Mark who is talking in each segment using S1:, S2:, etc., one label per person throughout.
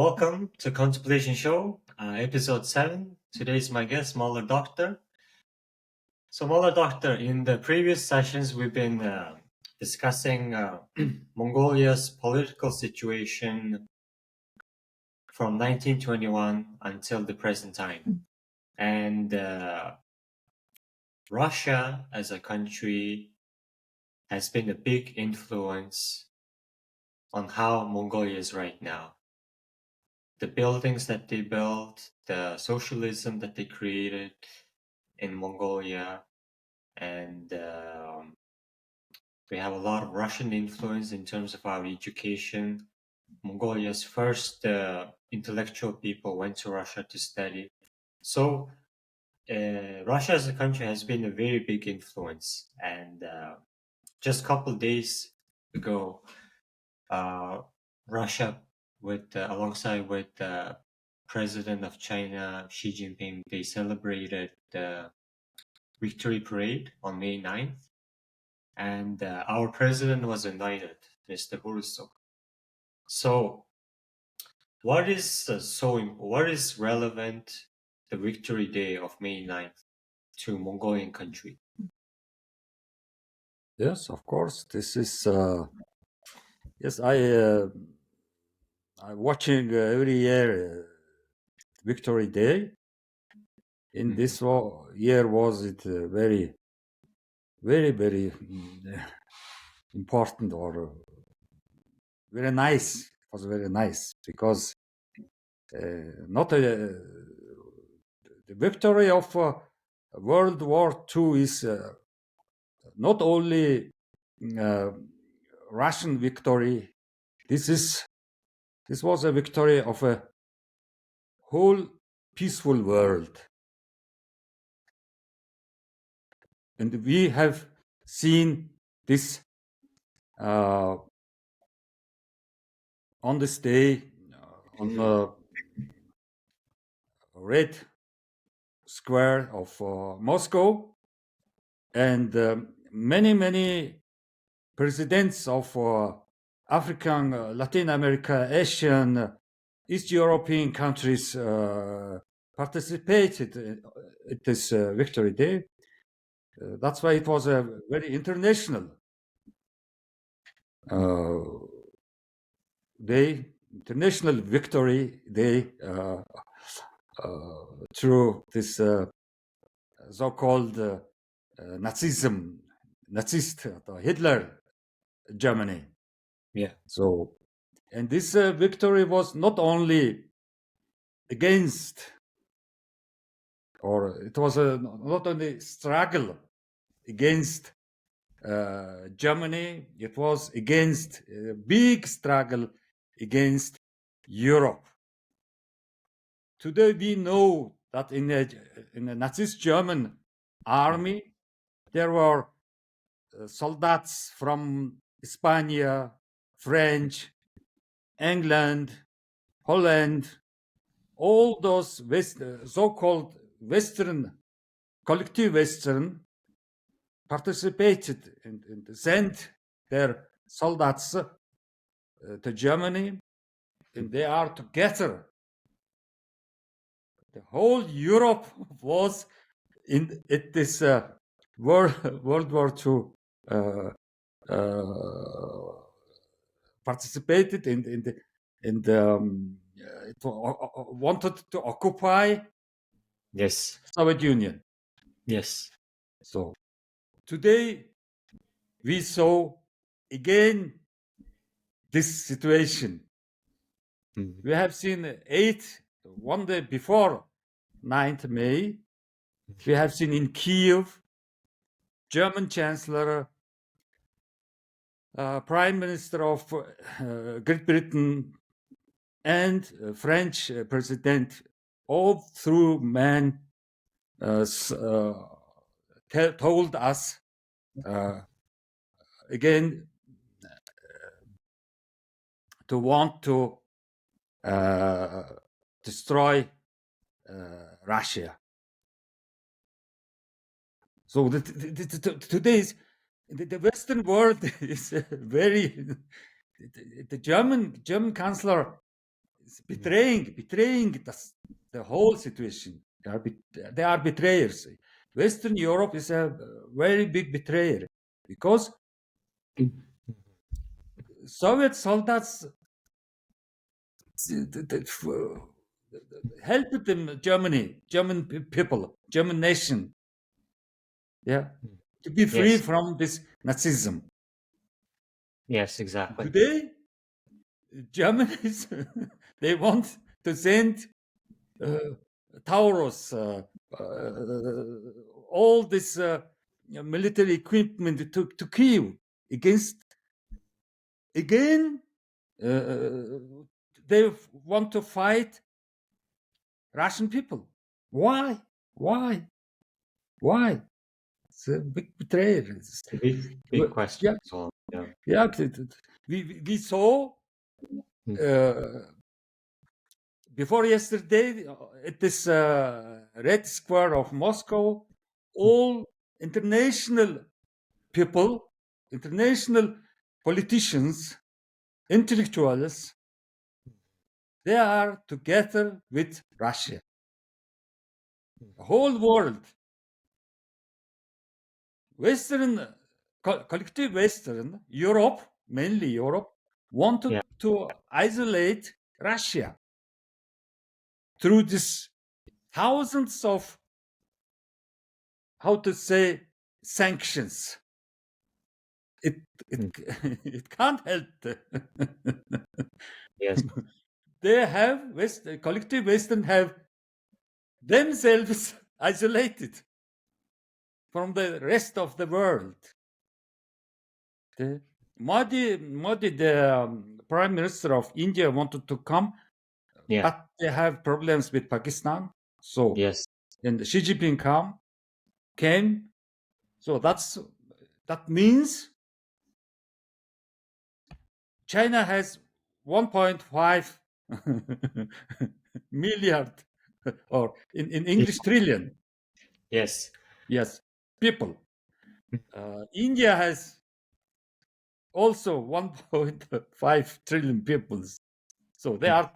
S1: Welcome to Contemplation Show, episode 7. Today is my guest, Mullah Doctor. So, Mullah Doctor, in the previous sessions, we've been discussing Mongolia's political situation from 1921 until the present time. And Russia, as a country, has been a big influence on how Mongolia is right now. The buildings that they built, the socialism that they created in Mongolia, and we have a lot of Russian influence in terms of our education. Mongolia's first intellectual people went to Russia to study. So Russia as a country has been a very big influence. And just a couple days ago, Russia, alongside with the President of China, Xi Jinping, they celebrated the Victory Parade on May 9th. And our president was invited, Mr. Borisov. So, what is relevant the Victory Day of May 9th to Mongolian country?
S2: Yes, of course. This is I'm watching every year Victory Day. In this year was it very, very, very important or very nice. It was very nice because not the victory of World War II is not only Russian victory. This was a victory of a whole peaceful world. And we have seen this on this day on the Red Square of Moscow, and many presidents of African, Latin America, Asian, East European countries participated at this Victory Day. That's why it was a very international day, international victory day through this so-called Nazist, Hitler Germany.
S1: Yeah.
S2: So, and this victory was not only against, or it was not only struggle against Germany, it was against a big struggle against Europe. Today we know that in the Nazist German army there were soldiers from Spain, French, England, Holland, all those so-called Western, collective Western, participated and sent their soldiers to Germany, and they are together. The whole Europe was at this World War II participated and it wanted to occupy Soviet Union.
S1: Yes.
S2: So today we saw again this situation. We have seen one day before 9th May, we have seen in Kiev, German Chancellor, Prime Minister of Great Britain, and French President, all through men told us again to want to destroy Russia. So today's the Western world is very. The German Chancellor betraying the whole situation. They are betrayers. Western Europe is a very big betrayer because Soviet soldiers helped them, German people, German nation, yeah, to be free
S1: Yes.
S2: from this Nazism.
S1: Yes, exactly.
S2: Today, Germans they want to send Taurus, all this military equipment to Kiev against again. They want to fight Russian people. Why? Why? Why? It's a big betrayal.
S1: Big question
S2: Yeah,
S1: as well. Yeah.
S2: yeah. We saw
S1: Mm.
S2: before yesterday at this Red Square of Moscow, all international people, international politicians, intellectuals, they are together with Russia. The whole world, Western, collective Western, Europe, mainly Europe, wanted
S1: Yeah.
S2: to isolate Russia through this thousands of, how to say, sanctions. It it
S1: Mm.
S2: it can't help.
S1: Yes.
S2: They have collective Western have themselves isolated from the rest of the world. Modi, the Prime Minister of India, wanted to come,
S1: Yeah.
S2: but they have problems with Pakistan. So,
S1: Yes.
S2: and Xi Jinping came. So that means China has 1.5 milliard, or in English, trillion.
S1: Yes.
S2: Yes, people.
S1: Mm.
S2: India has also 1.5 trillion people. So they are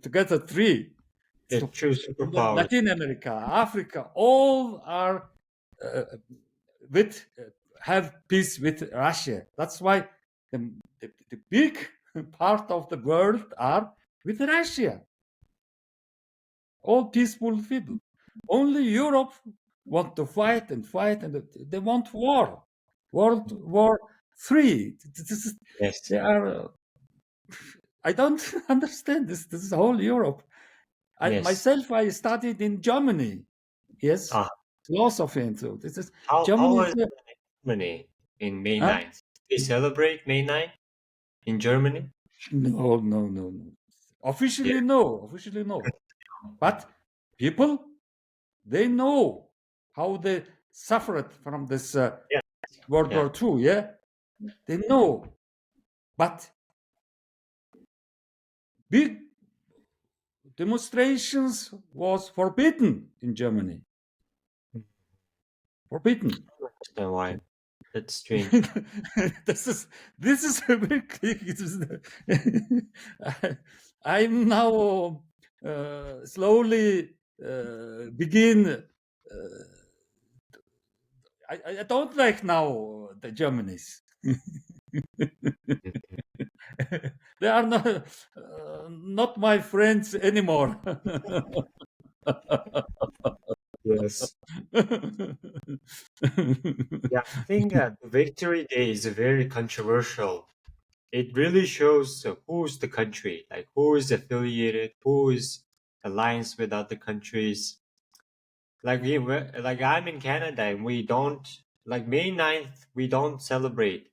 S2: together three.
S1: The
S2: So
S1: true superpower.
S2: Latin America, Africa, all are uh, with have peace with Russia. That's why the big part of the world are with Russia. All peaceful people. Only Europe want to fight and fight, and they want war. World War Three.
S1: Yes.
S2: They are. I don't understand this. This is whole Europe. I
S1: Yes.
S2: myself, I studied in Germany. Yes,
S1: Ah,
S2: philosophy, and so this is
S1: how
S2: Germany.
S1: was
S2: Is
S1: Germany in May
S2: huh?
S1: 9th? They celebrate May 9th in Germany?
S2: No, no, no, no.
S1: Yeah.
S2: Officially, no. Officially, no. But people, they know how they suffered from this
S1: Yeah.
S2: World
S1: Yeah.
S2: War II. Yeah, they know. But big demonstrations was forbidden in Germany. Forbidden.
S1: Understand why? That's strange.
S2: This is a big I'm now slowly begin. I don't like now the Germans. They are not my friends anymore.
S1: Yes. Yeah, I think the Victory Day is very controversial. It really shows who's the country, like who is affiliated, who is alliance with other countries. Like I'm in Canada and we don't like May 9th, we don't celebrate.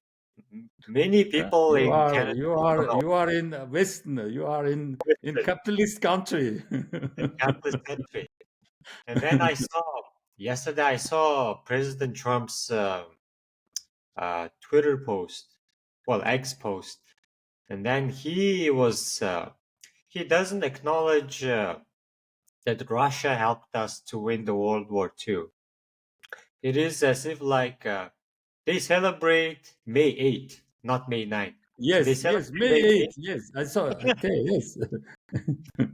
S1: Many people
S2: you
S1: in
S2: are
S1: Canada
S2: you
S1: don't
S2: are
S1: know.
S2: you are in Western. You are in
S1: Different
S2: capitalist country.
S1: in capitalist country. And then I saw yesterday I saw President Trump's Twitter post, well X post, and then he doesn't acknowledge that Russia helped us to win the World War II. It is as if like they celebrate May 8th, not May 9th. So they
S2: Yes, yes,
S1: celebrate
S2: May
S1: their day.
S2: 8th. Yes, I saw. Okay, yes.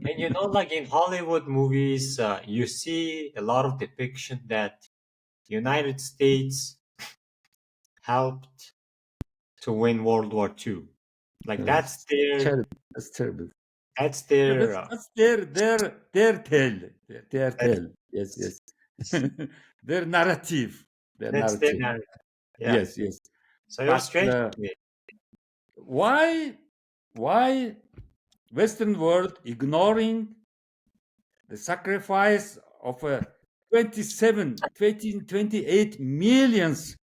S1: And you know, like in Hollywood movies, you see a lot of depiction that United States helped to win World War II. Like
S2: Yes. Terrible. That's terrible.
S1: that's
S2: Yeah,
S1: their
S2: that's their tale. Their
S1: that's,
S2: tale. Yes, yes. Their narrative. Their
S1: that's their
S2: narrative.
S1: narrative. Yeah.
S2: Yes, yes.
S1: So it was
S2: But
S1: strange to me.
S2: why why Western world ignoring the sacrifice of 28 millions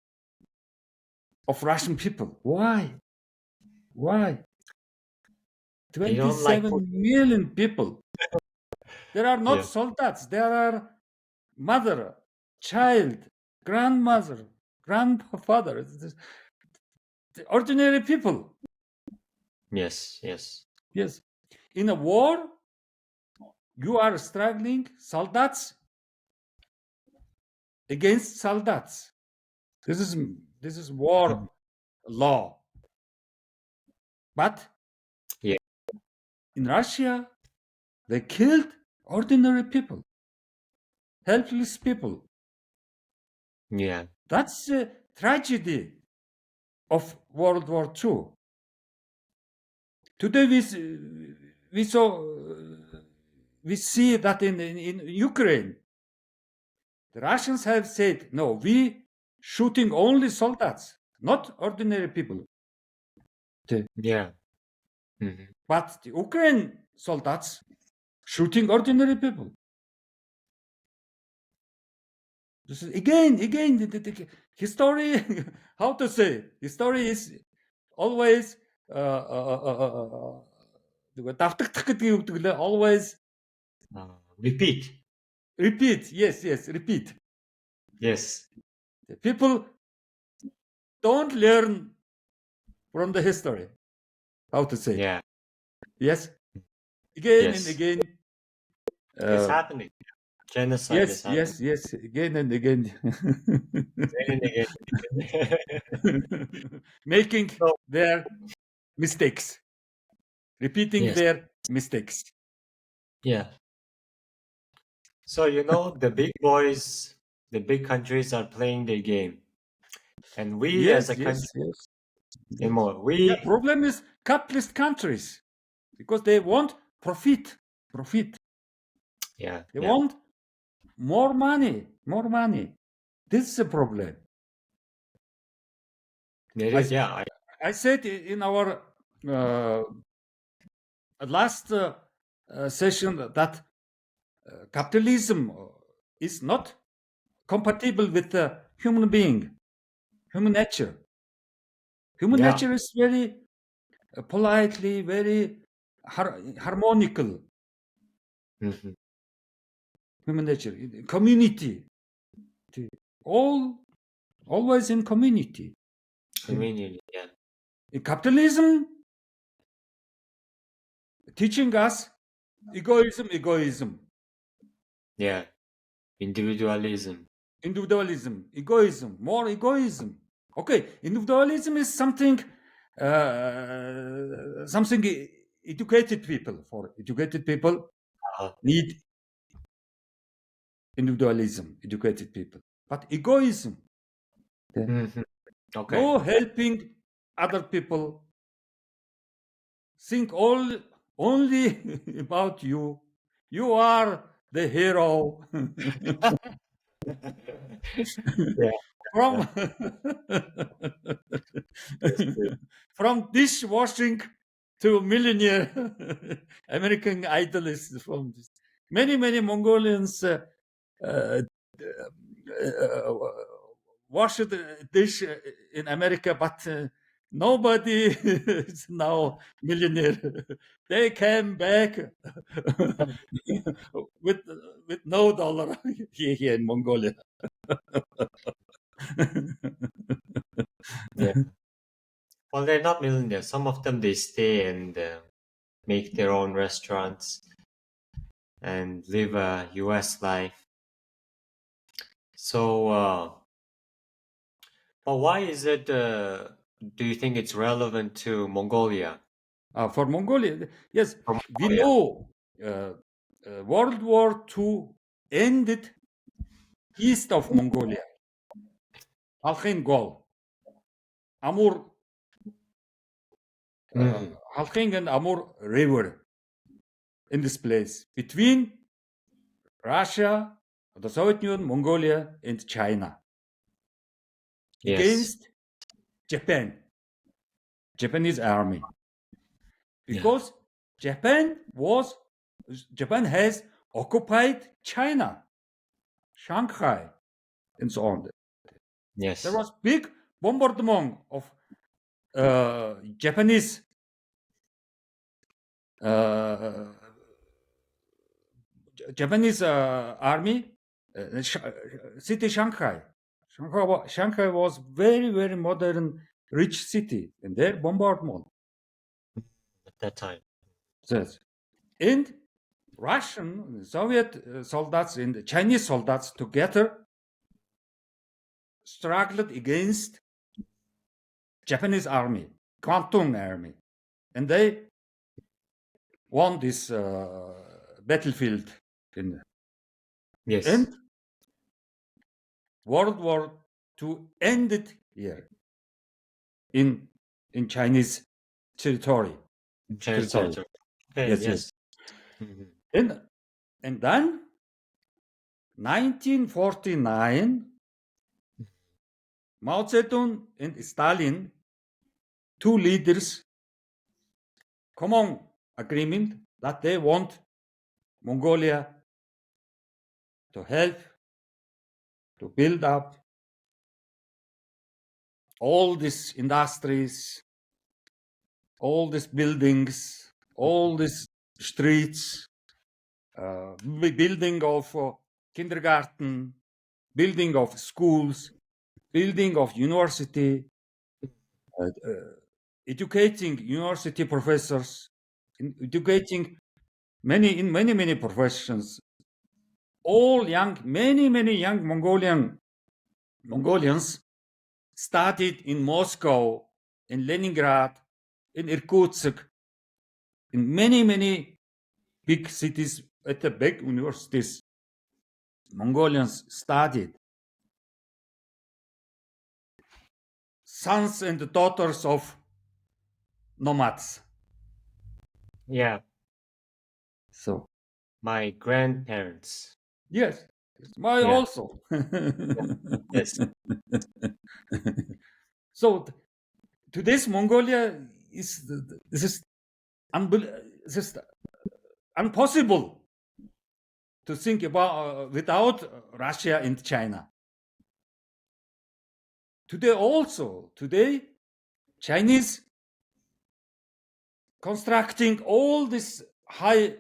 S2: of Russian people? Why? Why?
S1: They don't like food.
S2: 27 million people. There are not
S1: Yeah.
S2: soldiers. There are mother, child, grandmother, grandfather, ordinary people.
S1: Yes. Yes.
S2: Yes. In a war, you are struggling soldiers against soldiers. This is war
S1: Mhm.
S2: law. But
S1: Yeah.
S2: in Russia, they killed ordinary people, helpless people.
S1: Yeah.
S2: That's a tragedy of World War II. Today we saw we see that in Ukraine, the Russians have said, no, we shooting only soldiers, not ordinary people.
S1: Yeah. Hmm.
S2: But the Ukraine soldiers shooting ordinary people. This is again, the history. How to say? History is always давтагдах гэдэг юу гэдэг лээ. Always
S1: Repeat.
S2: repeat. Yes, yes, repeat.
S1: Yes.
S2: The people don't learn from the history. How to say?
S1: Yeah.
S2: Yes, again and
S1: Yes.
S2: again.
S1: It's happening. Genocide is
S2: Yes,
S1: happening
S2: yes, yes, again and again.
S1: again and again.
S2: Making
S1: So
S2: their mistakes, repeating
S1: yes.
S2: their mistakes.
S1: Yeah. So you know the big boys, the big countries are playing their game, and we as
S2: Yes,
S1: a country,
S2: yes, yes,
S1: and
S2: yes.
S1: more,
S2: The
S1: we
S2: problem is capitalist countries because they want profit, profit.
S1: yeah,
S2: They
S1: yeah.
S2: want more money, more money. This is a problem.
S1: It
S2: I,
S1: is, yeah.
S2: I said in our last session that capitalism is not compatible with the human being, human nature. Human
S1: Yeah.
S2: nature is very politely, very harmonical.
S1: Hmm.
S2: Human nature, community, always in community.
S1: Conveniently, yeah.
S2: In capitalism, teaching us egoism, egoism,
S1: Yeah. Individualism.
S2: individualism, egoism, more egoism. Okay, individualism is something, something educated people. For educated people,
S1: Uh,
S2: need individualism, educated people. But egoism,
S1: mhm. Okay.
S2: no helping other people, think only about you. You are the hero.
S1: Yeah. Yeah.
S2: From
S1: That's true.
S2: from dishwashing to millionaire. American Idol is from this. Many Mongolians uh, wash the dish in America, but nobody is now millionaire. They came back with with no dollar here in Mongolia.
S1: Yeah. Well, they're not millionaires. Some of them they stay and make their own restaurants and live a US life. So, but why is it do you think it's relevant to Mongolia?
S2: For Mongolia, yes,
S1: For
S2: we
S1: Mongolia.
S2: know World War II ended east of Mongolia. Halkhin Gol, Amur,
S1: Mm.
S2: Halkhin and Amur River in this place between Russia, the Soviet Union, Mongolia, and China
S1: Yes.
S2: against Japan, Japanese army,
S1: Yeah.
S2: because Japan has occupied China, Shanghai, and so on. There
S1: Yes.
S2: was big bombardment of Japanese uh, army, city Shanghai. Shanghai was very, very modern, rich city, and their bombardment.
S1: At that time.
S2: Yes. And Russian, Soviet soldiers and the Chinese soldiers together struggled against Japanese army, Kwantung army, and they won this battlefield.
S1: Yes.
S2: And World War II ended here in Chinese territory.
S1: Chinese
S2: Territory.
S1: territory. Okay.
S2: Yes, yes.
S1: Yes. Mhm.
S2: And then 1949, Mao Zedong and Stalin, two leaders, common agreement that they want Mongolia to help to build up all these industries, all these buildings, all these streets, building of kindergarten, building of schools, building of university, educating university professors, educating many professions. All young, many young Mongolians studied in Moscow, in Leningrad, in Irkutsk, in many big cities at the big universities. Mongolians studied. Sons and daughters of nomads.
S1: Yeah.
S2: So
S1: My grandparents.
S2: yes, my
S1: Yeah.
S2: also.
S1: Yes.
S2: So today's Mongolia this is this is impossible to think about without Russia and China. Today Chinese constructing all these high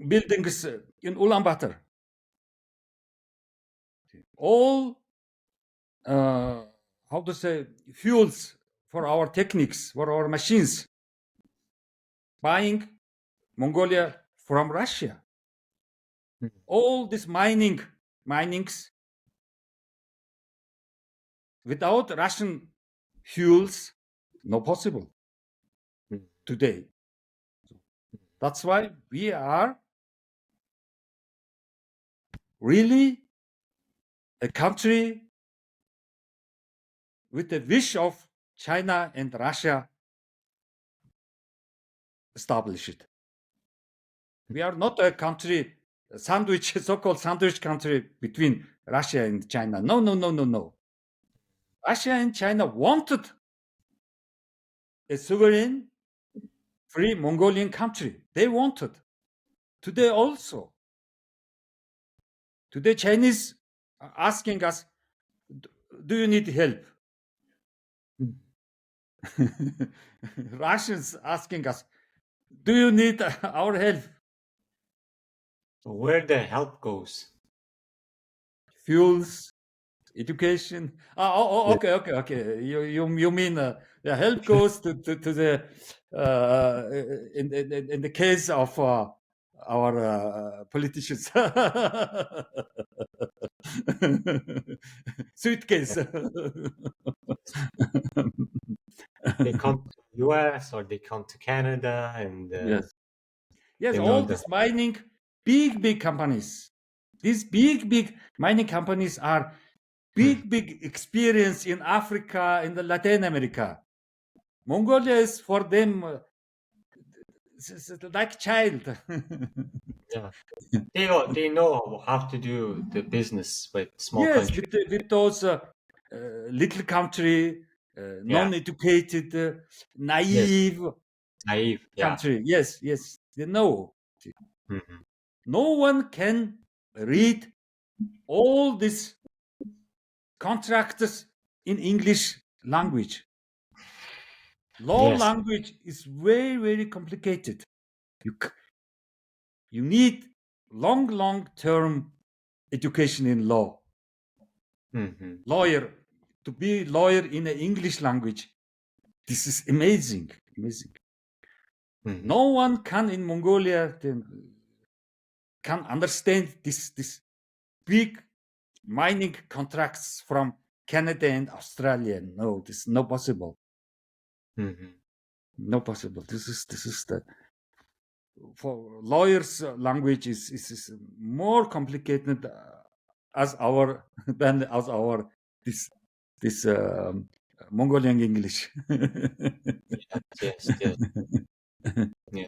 S2: buildings in Ulaanbaatar. All how to say fuels for our techniques, for our machines, buying Mongolia from Russia.
S1: Mhm.
S2: All this minings without Russian fuels, no possible
S1: Mhm.
S2: today. That's why we are really a country with the wish of China and Russia established. We are not a country, a sandwich, so-called sandwich country between Russia and China. No. Russia and China wanted a sovereign, free Mongolian country. They wanted. Today also. Today Chinese are asking us, do you need help?
S1: Mhm.
S2: Russians asking us, do you need our help?
S1: Where the help goes.
S2: Fuels, education.
S1: Yeah.
S2: Okay. You mean the help goes to the in the case of our politicians. Suitcase.
S1: They come to US or they come to Canada and
S2: Yes. Yes,
S1: they know
S2: all
S1: the
S2: these mining, big companies. These big mining companies are big experience in Africa, in the Latin America. Mongolia is for them like child.
S1: yeah. They know how to do the business with small
S2: Yes,
S1: country.
S2: with those little country,
S1: Yeah.
S2: non-educated,
S1: Yes.
S2: naive
S1: Naive. Yeah.
S2: country. Yes, they know.
S1: Hmm.
S2: No one can read all these contracts in English language. Law
S1: Yes.
S2: language is very complicated. You you need long term education in law.
S1: Hmm.
S2: Lawyer to be lawyer in the English language. This is amazing.
S1: Hmm.
S2: No one can in Mongolia can understand this big mining contracts from Canada and Australia. No, this is not possible.
S1: Hmm.
S2: No possible. This is the for lawyers language is more complicated as our than as our this Mongolian English.
S1: Yes. Yes. Yeah.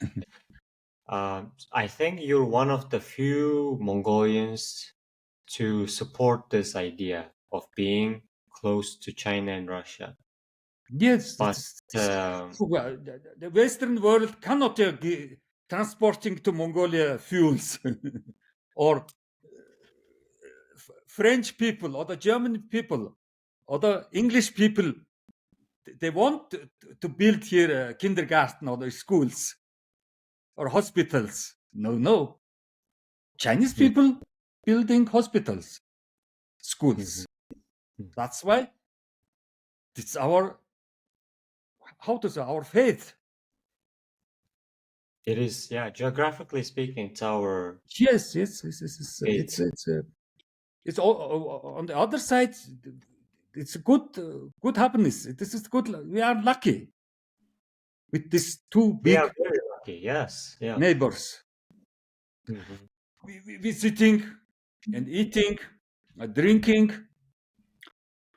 S1: I think you're one of the few Mongolians to support this idea of being close to China and Russia.
S2: Yes,
S1: But
S2: well, the Western world cannot transporting to Mongolia fuels or French people or the German people or the English people. They want to build here kindergarten or the schools or hospitals. No. Chinese
S1: you,
S2: people building hospitals,
S1: mhm,
S2: schools.
S1: mhm.
S2: That's why it's our how to say our faith.
S1: It is, yeah, geographically speaking, it's our
S2: Yes.
S1: faith.
S2: It's all on the other side. It's a good happiness. This is good. We are lucky with these two
S1: We are
S2: big
S1: very lucky. Yes. Yeah.
S2: neighbors.
S1: Hmm.
S2: We sitting and eating, drinking,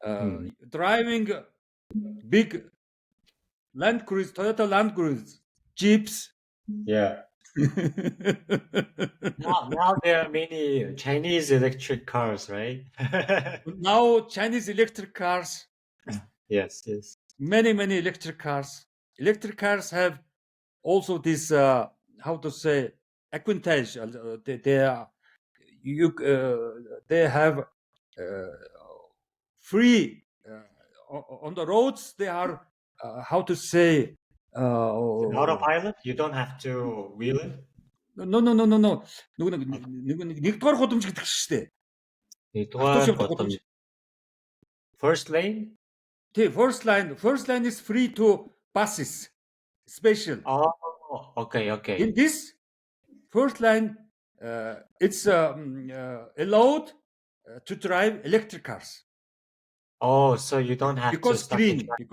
S1: Hmm.
S2: driving big Land Cruise, Toyota Land Cruise, Jeeps.
S1: Yeah. Now there are many Chinese electric cars, right?
S2: Now Chinese electric cars,
S1: Yes. Yes.
S2: many electric cars. Electric cars have also this how to say advantage. They are you they have free on the roads. They are how to say
S1: In autopilot, you don't have to wheel it.
S2: no. Нэгдүгээр гудамж гэдэг шүү дээ. Автобус
S1: Нэгдүгээр
S2: явдаг
S1: гудам
S2: гудамж.
S1: first lane.
S2: The first line is free to buses, special.
S1: Oh, okay,
S2: In
S1: okay.
S2: this first line, it's allowed to drive electric cars
S1: Oh, so you don't have to
S2: because
S1: stop the
S2: green,
S1: traffic.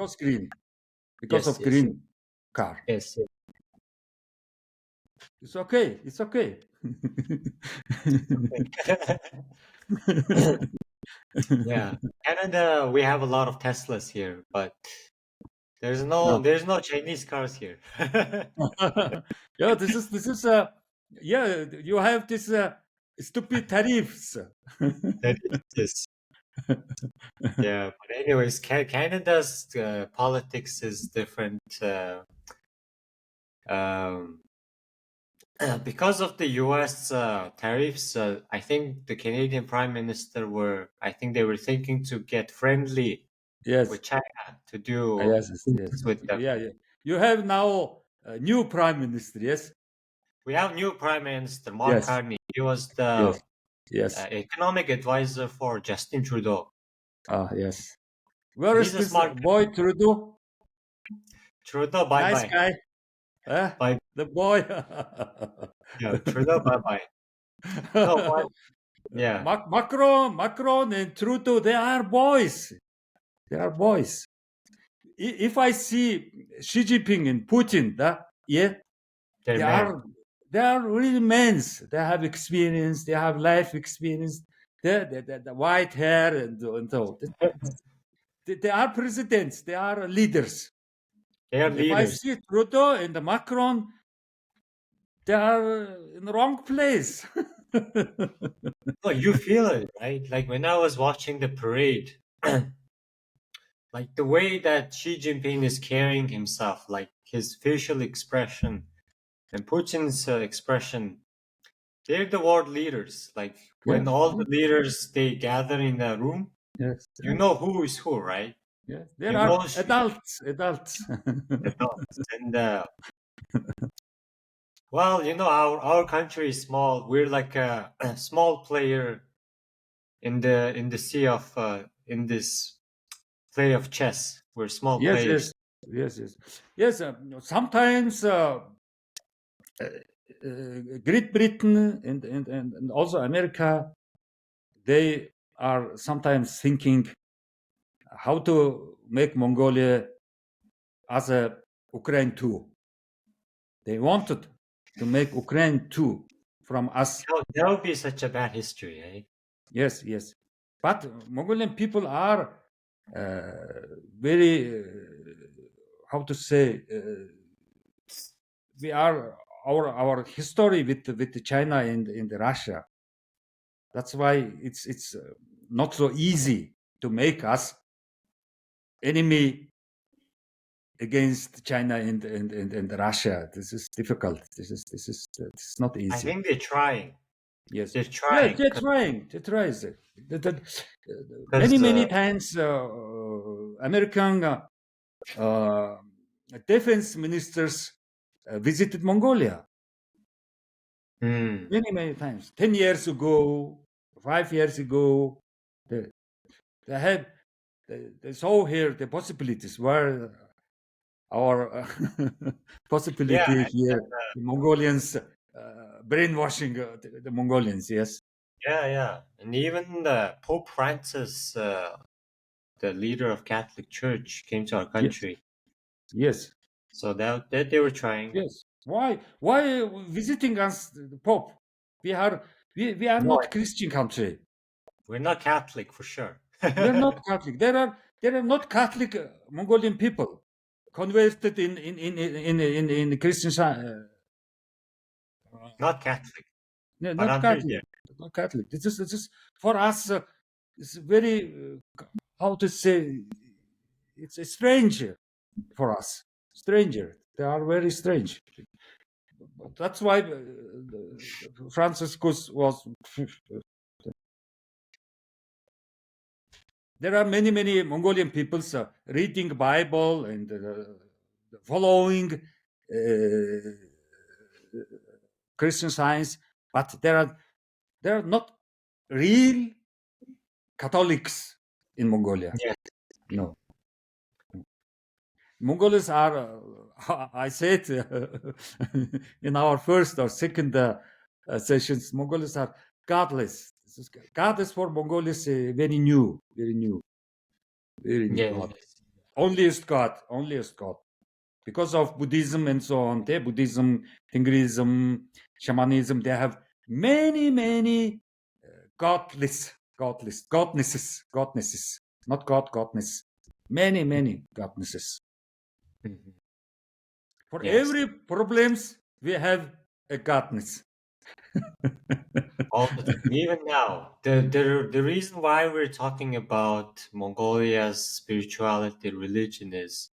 S2: because
S1: Yes,
S2: of
S1: yes,
S2: green car.
S1: yes, yes.
S2: It's okay. It's okay.
S1: Yeah, Canada, we have a lot of Teslas here, but
S2: No.
S1: there's no Chinese cars here.
S2: Yeah, this is yeah. You have this stupid tariffs.
S1: That is, yeah. But anyways, Canada's politics is different. Um, because of the U.S. Tariffs, I think the Canadian Prime Minister I think they were thinking to get friendly
S2: Yes.
S1: with China to do
S2: Yes.
S1: business with them.
S2: Yeah. You have now a new prime minister. Yes.
S1: We have new Prime Minister Mark
S2: Yes.
S1: Carney. He was the
S2: Yes.
S1: economic advisor for Justin Trudeau.
S2: Yes.
S1: So
S2: Where
S1: he's
S2: is
S1: a
S2: this
S1: smart guy.
S2: boy Trudeau?
S1: Trudeau, bye
S2: Nice
S1: bye.
S2: guy. Eh?
S1: Bye.
S2: The boy.
S1: Yeah, Trudeau, bye bye. No, but yeah.
S2: Macron and Trudeau, they are boys. They are boys. if I see Xi Jinping and Putin, yeah,
S1: They're
S2: they
S1: men.
S2: are they are really men. They have experience. They have life experience. The white hair and so. They are presidents. They are leaders.
S1: They are
S2: If I
S1: leaders.
S2: see Trudeau and the Macron, they are in the wrong place.
S1: Oh, you feel it, right? Like when I was watching the parade, like the way that Xi Jinping is carrying himself, like his facial expression and Putin's expression, they're the world leaders. Like when
S2: Yes,
S1: all the leaders they gather in a room,
S2: yes,
S1: you know who is who, right?
S2: yes. There
S1: You
S2: are
S1: know
S2: adults, adults.
S1: adults. And well, our country is small. We're like a small player in the sea of in this play of chess. We're small
S2: Yes,
S1: players.
S2: yes, yes, yes, yes. Sometimes Great Britain and also America, they are sometimes thinking how to make Mongolia as a Ukraine too. They wanted to make Ukraine too from us.
S1: That would be such a bad history, eh?
S2: Yes, yes. But Mongolian people are very, how to say, we are our history with China and Russia. That's why it's not so easy to make us enemy against China and Russia. This is difficult. This is not
S1: I
S2: easy.
S1: think they're trying.
S2: Yes,
S1: They're
S2: yes,
S1: trying
S2: they're trying. They try. Many
S1: because
S2: many times, American uh, defense ministers visited Mongolia.
S1: hmm,
S2: Many many times. 10 years ago, 5 years ago, they, they had they saw here the possibilities where our
S1: yeah,
S2: possibility here, the Mongolians brainwashing the Mongolians. Yes,
S1: yeah. And even Pope Francis, the leader of Catholic Church, came to our
S2: yes,
S1: country.
S2: yes,
S1: So that they were trying.
S2: yes. Why visiting us, the Pope? We are we are
S1: No,
S2: not Christian country.
S1: we're not Catholic for sure.
S2: We are not Catholic. There are not Catholic Mongolian people converted in Christian
S1: Not Catholic,
S2: no,
S1: but
S2: not
S1: I'm pretty
S2: Catholic,
S1: sure.
S2: not Catholic. This is for us. It's very how to say. It's a stranger for us. Stranger. They are very strange. That's why Franciscus was. There are many many Mongolian peoples reading Bible and following Christian Science, but there are not real Catholics in Mongolia.
S1: Yeah.
S2: No, Mongols are. I said in our first or second sessions, Mongols are godless. This is godless for Mongols. Very new, very new, very new
S1: Yeah.
S2: God. Onlyest God, onlyest God. Because of Buddhism and so on, they Buddhism, Hinduism, shamanism, they have many, many godnesses, not God, godness. Many, many godnesses.
S1: Mhm.
S2: For
S1: Yes.
S2: every problems, we have a godness.
S1: All the time. Even now. The reason why we're talking about Mongolia's spirituality, religion is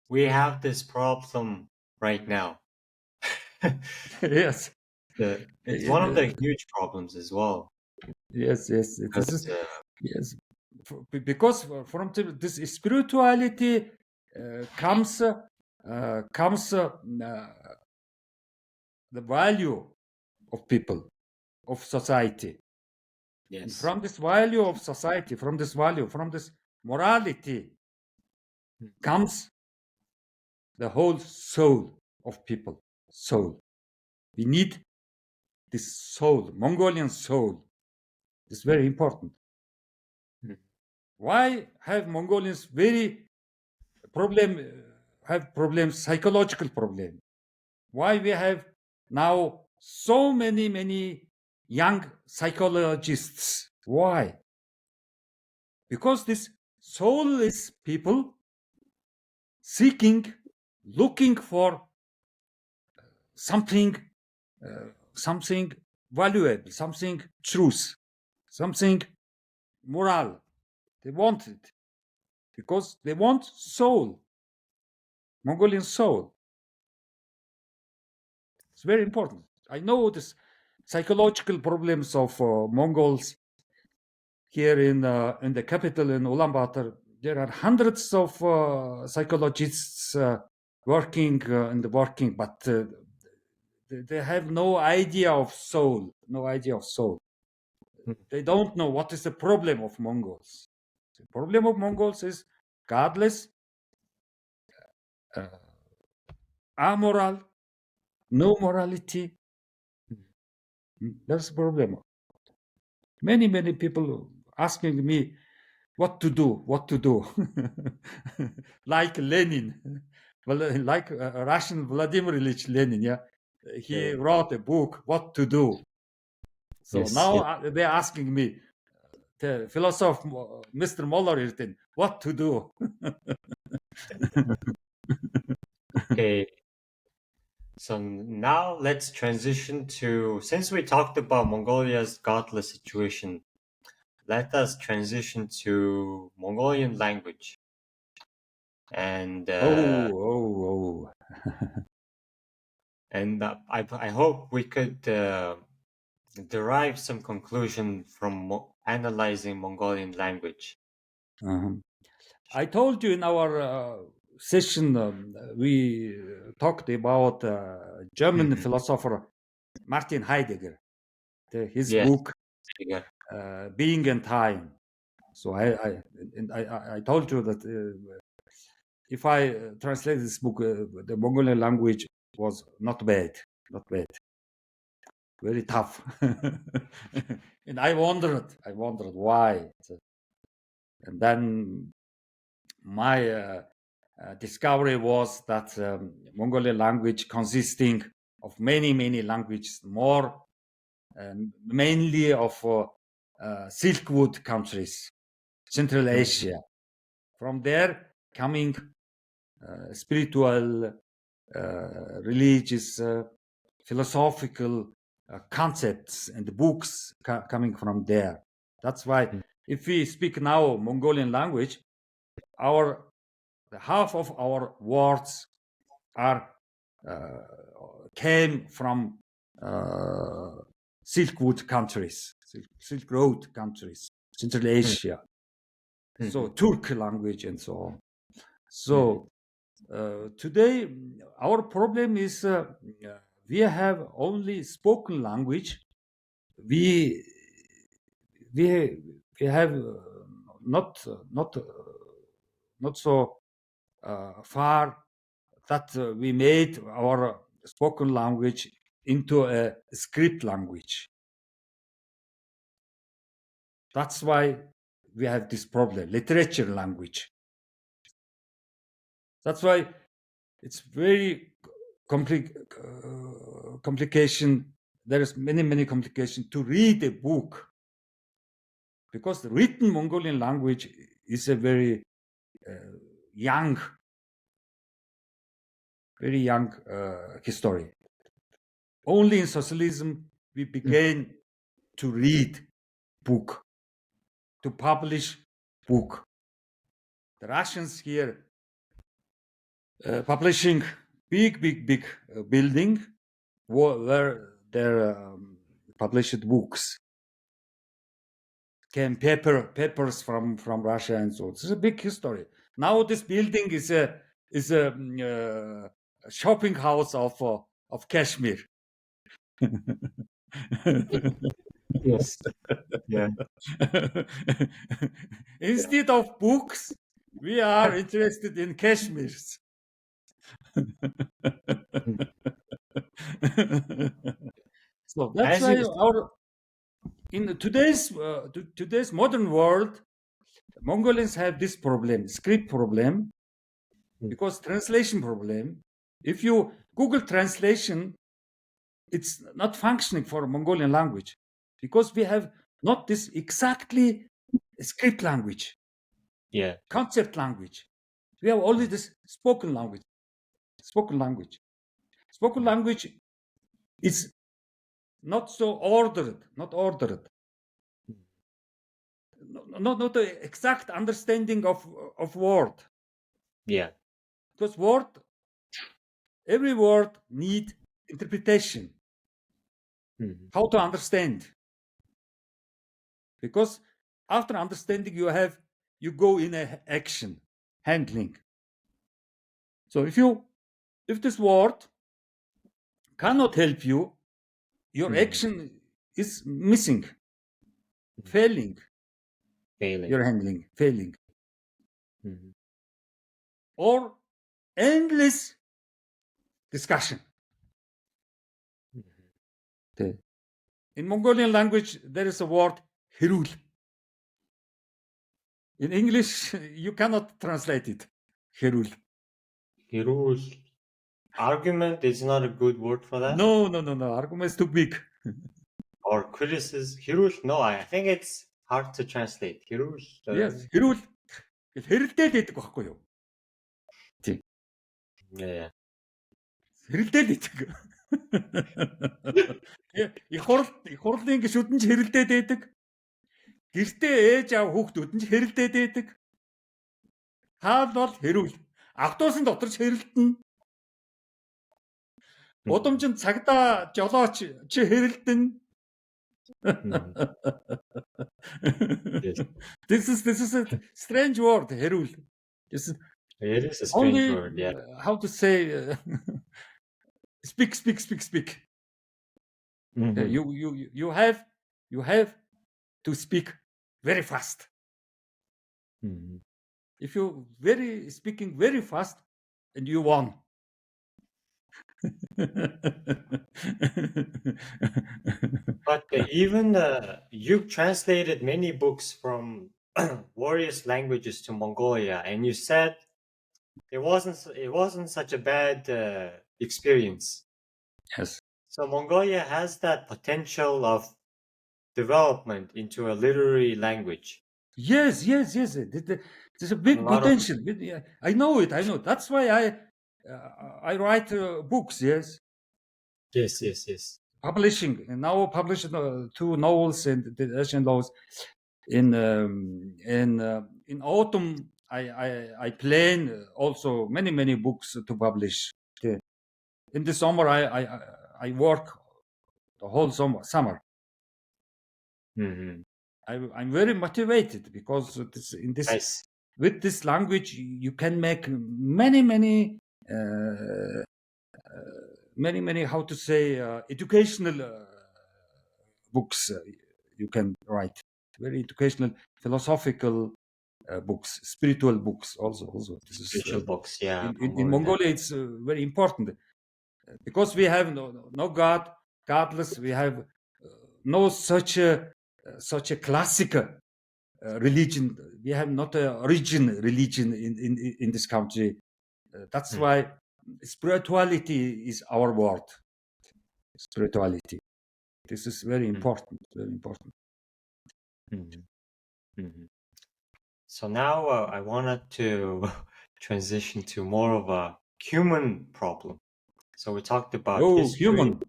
S1: we have this problem right now.
S2: Yes.
S1: It's one of the huge problems as well.
S2: Yes, yes. This is
S1: Because
S2: yes. Because from this spirituality comes the value of people, of society. And
S1: yes.
S2: from this value of society, from this morality comes the whole soul of people. Soul. We need this soul, Mongolian soul. It's very important.
S1: Mhm.
S2: Why have Mongolians very problems, psychological problem. Why we have now so many young psychologists? Why? Because this soulless people seeking, looking for something, something valuable, something truth, something moral. They want it because they want soul, Mongolian soul. It's very important. I know this psychological problems of Mongols here in the capital in Ulaanbaatar. There are hundreds of psychologists working in the working, but they have no idea of soul. No idea of soul. They don't know what is the problem of Mongols. The problem of Mongols is godless, amoral, no morality. That's the problem. Many people asking me what to do, like Lenin, well, like Russian Vladimir Ilyich Lenin. Yeah, he wrote a book, What to Do. So
S1: Yes,
S2: now
S1: yes.
S2: they're asking me, the philosopher Mr. Mollerirtin, what to do.
S1: Okay. So now let's transition to, since we talked about Mongolia's godless situation, let us transition to Mongolian language. And
S2: Oh.
S1: I hope we could derive some conclusion from analyzing Mongolian language.
S2: Uh-huh. I told you in our session, we talked about German
S1: Mhm.
S2: philosopher Martin Heidegger, his
S1: Yes,
S2: book
S1: yeah.
S2: Being and Time. So I told you that if I translate this book, the Mongolian language was not bad, very tough. And I wondered why. And then my discovery was that Mongolian language consisting of many languages, more mainly of Silkwood countries, Central
S1: Mhm.
S2: Asia. From there coming spiritual, religious, philosophical concepts and books coming from there. That's why if we speak now Mongolian language, our half of our words are came from Silkwood countries, Silk Road countries, Central
S1: Mhm.
S2: Asia. So
S1: Mhm.
S2: Turk language and so on.
S1: Mhm.
S2: So today our problem is we have only spoken language. We we we have not so far that we made our spoken language into a script language. That's why we have this problem, literature language. That's why it's very complication. There is many complications to read a book because the written Mongolian language is a very young, very young history. Only in socialism we began to read book, to publish book. The Russians here publishing big building where there published books, came papers from Russia and so on. It's a big history. Now this building is a shopping house of Kashmir.
S1: Yes. Yeah.
S2: Instead of books, we are interested in Kashmirs.
S1: Mm.
S2: So that's
S1: As
S2: why
S1: you
S2: our in today's modern world, Mongolians have this problem, script problem. because translation problem. If you Google translation, it's not functioning for Mongolian language because we have not this exactly script language,
S1: Yeah.
S2: concept language. We have only this spoken language. Spoken language. Spoken language is not so ordered, not ordered. Not the exact understanding of word.
S1: Yeah.
S2: Because every word need interpretation. How to understand. Because after understanding you go in a action, handling. So if this word cannot help you, your action is missing, failing,
S1: Failing.
S2: your handling, failing. Or endless discussion. In Mongolian language, there is a word hirul. In English, you cannot translate it. Hirul.
S1: Hirul. Argument is not a good word for that.
S2: No. Argument is too big.
S1: Or criticism. Hirul. No, I think it's hard to translate. Hirul.
S2: Yes, hirul. Хэрэлдээд байдаг байхгүй юу? Тийм.
S1: Yeah.
S2: Хэрэлдээд байдаг. Их хурлын гишүүд нь ч хэрэлдээд байдаг. Гэртээ ээж аав хүүхдүүд нь ч хэрэлдээд байдаг. Хаал бол хэрүүл. Автобусын дотор ч хэрэлдэнэ. Удамжинд цагдаа жолооч чи хэрэлдэнэ.
S1: Yes.
S2: This is a strange word, хэрүүл.
S1: It is a strange word, yeah.
S2: How to say speak. You have to speak very fast. If you speaking very fast, and you won.
S1: But even you've translated many books from various languages to Mongolia, and you said it wasn't such a bad experience.
S2: Yes.
S1: So Mongolia has that potential of development into a literary language.
S2: Yes. There's a big potential. I know it. That's why I write books. Yes.
S1: Yes.
S2: Publishing, and now published 2 novels and the Russian novels. In autumn, I plan also many books to publish. In the summer, I work the whole summer. I'm very motivated because
S1: Nice.
S2: With this language you can make many how to say educational books you can write. Very educational, philosophical books, spiritual books also.
S1: Spiritual books, yeah.
S2: In Mongolia, it's very important because we have no God, godless. We have no such a classical religion. We have not a origin religion in this country. That's why spirituality is our word. Spirituality. This is very important. Very important.
S1: So now I wanted to transition to more of a human problem. So we talked about history.
S2: Human.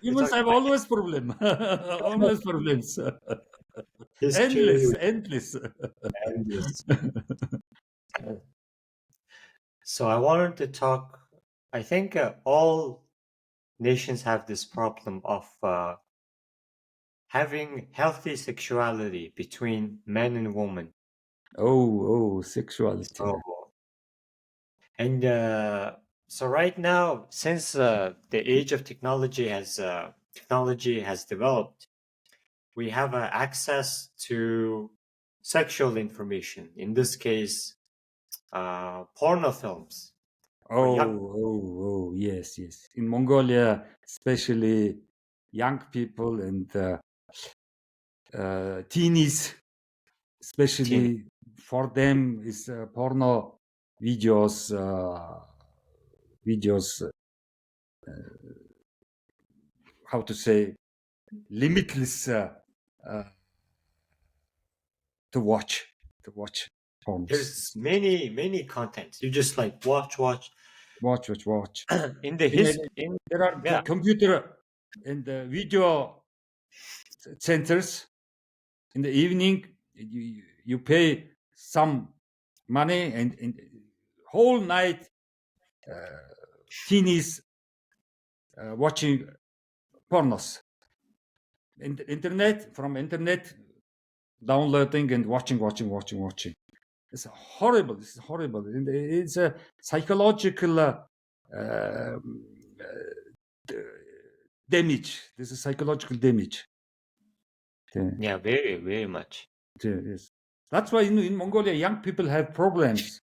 S2: Humans have always problem. Always problems.
S1: History.
S2: Endless.
S1: So I wanted to talk. I think all nations have this problem of having healthy sexuality between men and women.
S2: Oh, sexuality.
S1: So right now, since the age of technology has developed, we have access to sexual information. In this case, porno films.
S2: Oh, yes. In Mongolia, especially young people and teenies, especially for them is porno videos, videos. How to say, limitless uh, to watch porns.
S1: There's many contents. You just like watch.
S2: Watch.
S1: In the
S2: In,
S1: in
S2: there are
S1: yeah.
S2: computer and the video centers in the evening. You pay some money and whole night teenies watching pornos. Internet downloading and watching. It's horrible. This is horrible. And it's a psychological damage. This is psychological damage.
S1: Yeah, very much.
S2: Yes. That's why in Mongolia, young people have problems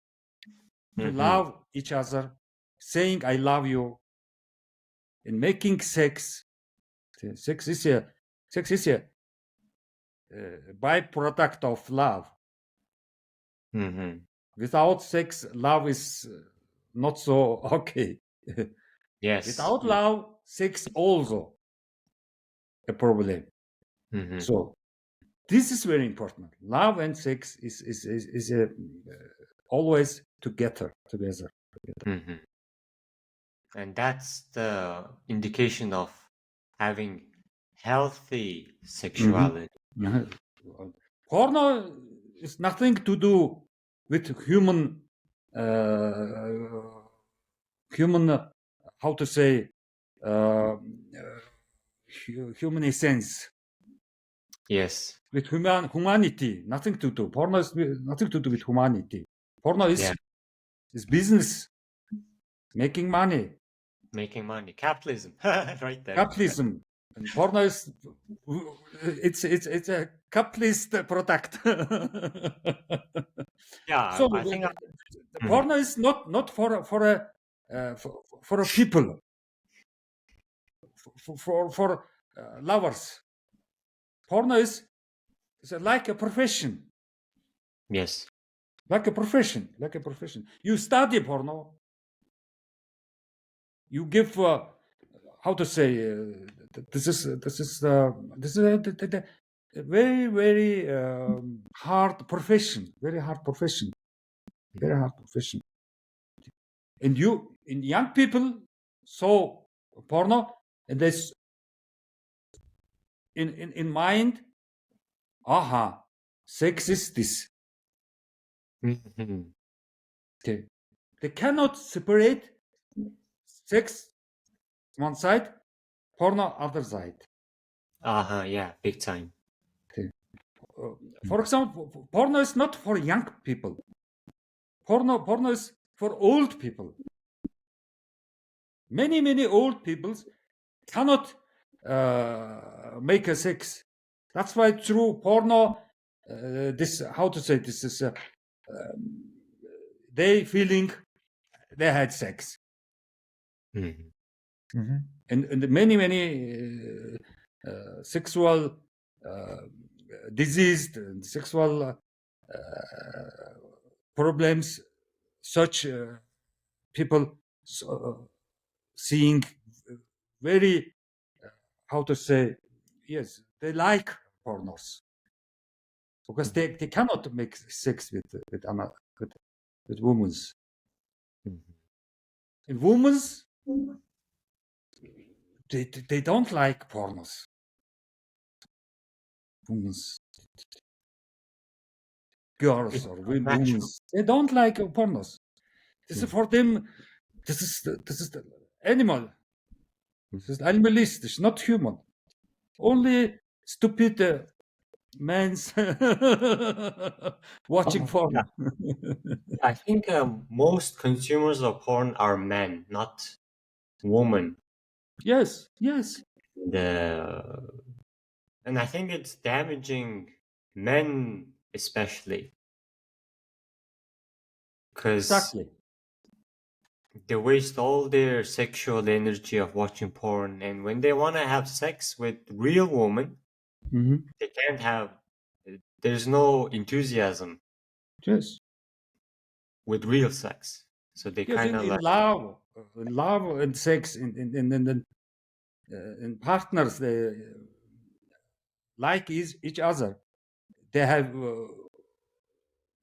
S2: to love each other, saying "I love you," and making sex. Sex is a byproduct of love. Without sex, love is not so okay.
S1: Yes.
S2: Without love, sex also a problem. So this is very important. Love and sex is always together.
S1: And that's the indication of having healthy sexuality.
S2: Porno is nothing to do with human how to say human essence.
S1: Yes.
S2: With humanity, nothing to do. Porno is nothing to do with humanity. Porno is business, making money.
S1: Capitalism. Right there.
S2: Capitalism. And porno is it's a capitalist product.
S1: Yeah,
S2: So
S1: I think
S2: the porno is not for a people, for lovers. Porno is like a profession.
S1: yes.
S2: Like a profession. You study porno. You give how to say this is a very hard profession. Very hard profession. And young people saw porno and they in mind, aha, sex is this. Okay. They cannot separate sex one side, porno other side.
S1: Yeah, big time.
S2: Okay. For example, porno is not for young people. Porno is for old people. Many old people cannot make a sex. That's why through porno, this how to say this is they feeling they had sex. And many sexual diseased and sexual problems, such people seeing very how to say, yes, they like pornos because they cannot make sex with women. And women, they don't like pornos. Women, girls or women, they don't like pornos. This is for them. This is the animal. This is animalist. It's not human. Only stupid men's watching porn.
S1: I think most consumers of porn are men, not women.
S2: Yes.
S1: And I think it's damaging men especially because
S2: Exactly.
S1: they waste all their sexual energy of watching porn, and when they want to have sex with real women, they can't have. There's no enthusiasm.
S2: Yes.
S1: with real sex. So they
S2: Yes,
S1: kind of like,
S2: in love and sex, in partners, they like each other. They have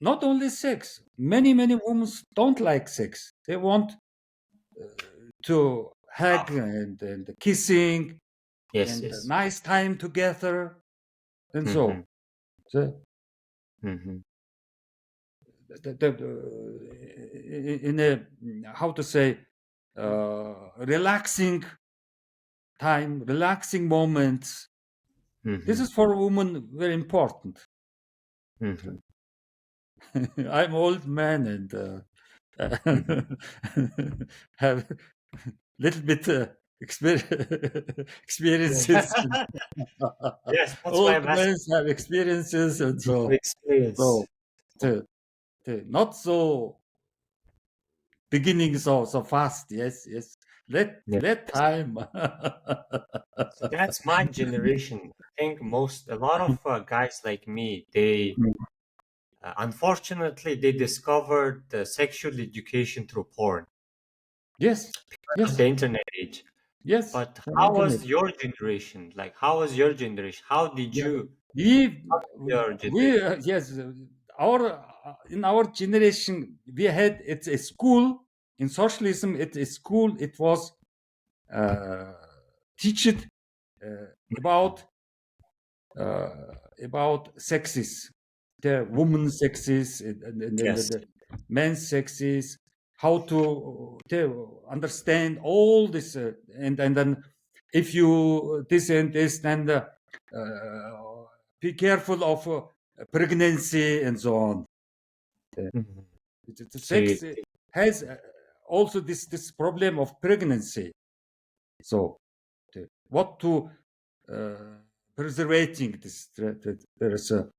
S2: not only sex. Many women don't like sex. They want to hug
S1: oh,
S2: and kissing
S1: yes,
S2: and a
S1: yes.
S2: nice time together and
S1: Mm-hmm.
S2: so. So
S1: Mm-hmm.
S2: in a, how to say, relaxing time, relaxing moments. This
S1: Mm-hmm.
S2: is for women very important.
S1: Mm-hmm.
S2: I'm old man and
S1: Mm-hmm.
S2: have little bit experiences.
S1: Yeah. Yes, that's why
S2: Old
S1: I'm asking
S2: men have experiences and
S1: your
S2: so
S1: experience.
S2: to, not so beginning so fast. Yes, yes.
S1: Yes.
S2: Let time.
S1: So that's my generation. I think a lot of guys like me, they unfortunately they discovered sexual education through porn,
S2: Yes,
S1: of
S2: yes,
S1: the internet age.
S2: yes.
S1: But
S2: From
S1: how
S2: internet.
S1: was your generation? Like, how was your generation? How did
S2: Yeah,
S1: you,
S2: we
S1: your
S2: we
S1: generation?
S2: yes, our in our generation we had it's a school in socialism. It's a school. It was uh, teach it uh, about sexes, the women's sexes and
S1: Yes.
S2: the men's sexes, how to understand all this, and then if you this and this, then be careful of pregnancy and so on.
S1: Mhm.
S2: The
S1: So you,
S2: sex has also this problem of pregnancy. So what to preservating this there is a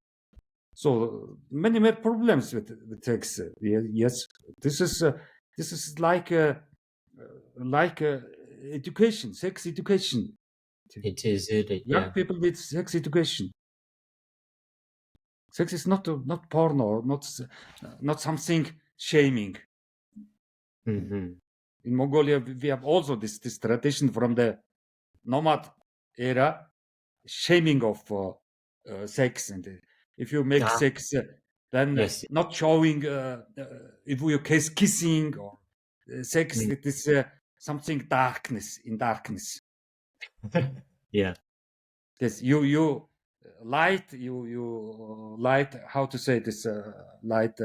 S2: so many problems with sex. Yes, this is uh, this is like education, sex education.
S1: it is it,
S2: Young
S1: yeah.
S2: people need sex education. Sex is not porno, not something shaming.
S1: Hmm.
S2: In Mongolia, we have also this tradition from the nomad era, shaming of sex, and if you make
S1: Ah,
S2: sex, then
S1: yes.
S2: not showing if you kissing or sex.
S1: Mm.
S2: It is something darkness in darkness.
S1: Yeah.
S2: This you light you light. How to say this? Light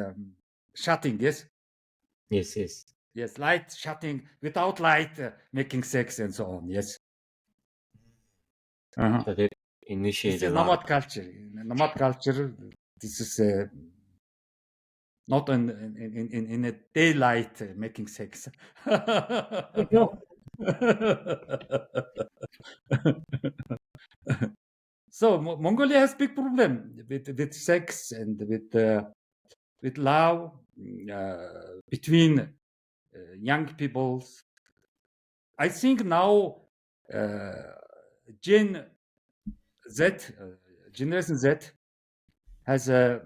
S2: shutting. Yes,
S1: Yes, yes.
S2: yes. Light shutting without light, making sex and so on. Yes. Uh-huh.
S1: So they
S2: This
S1: initiate a
S2: is
S1: lot of.
S2: nomad culture. In nomad culture, this is not in a daylight making sex.
S1: No.
S2: So Mongolia has big problem with sex and with love between young people. I think now uh, Gen Z, Generation Z, has a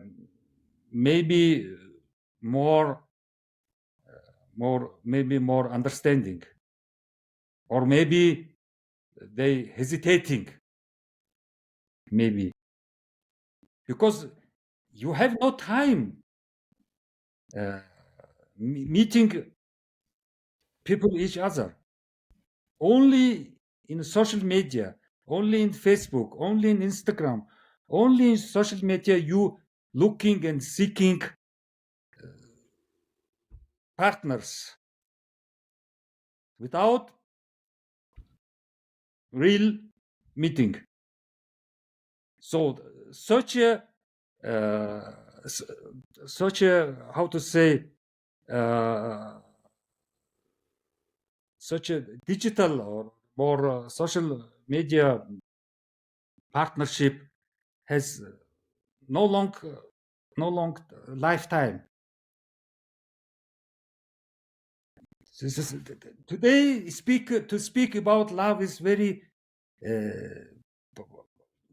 S2: maybe more maybe more understanding, or maybe they hesitating, maybe because you have no time uh, meeting people each other, only in social media, only in Facebook, only in Instagram, only in social media you looking and seeking partners without real meeting. So such a uh, such a, how to say, uh, such a digital or more social media partnership has no long no long lifetime. This is, today speak about love is very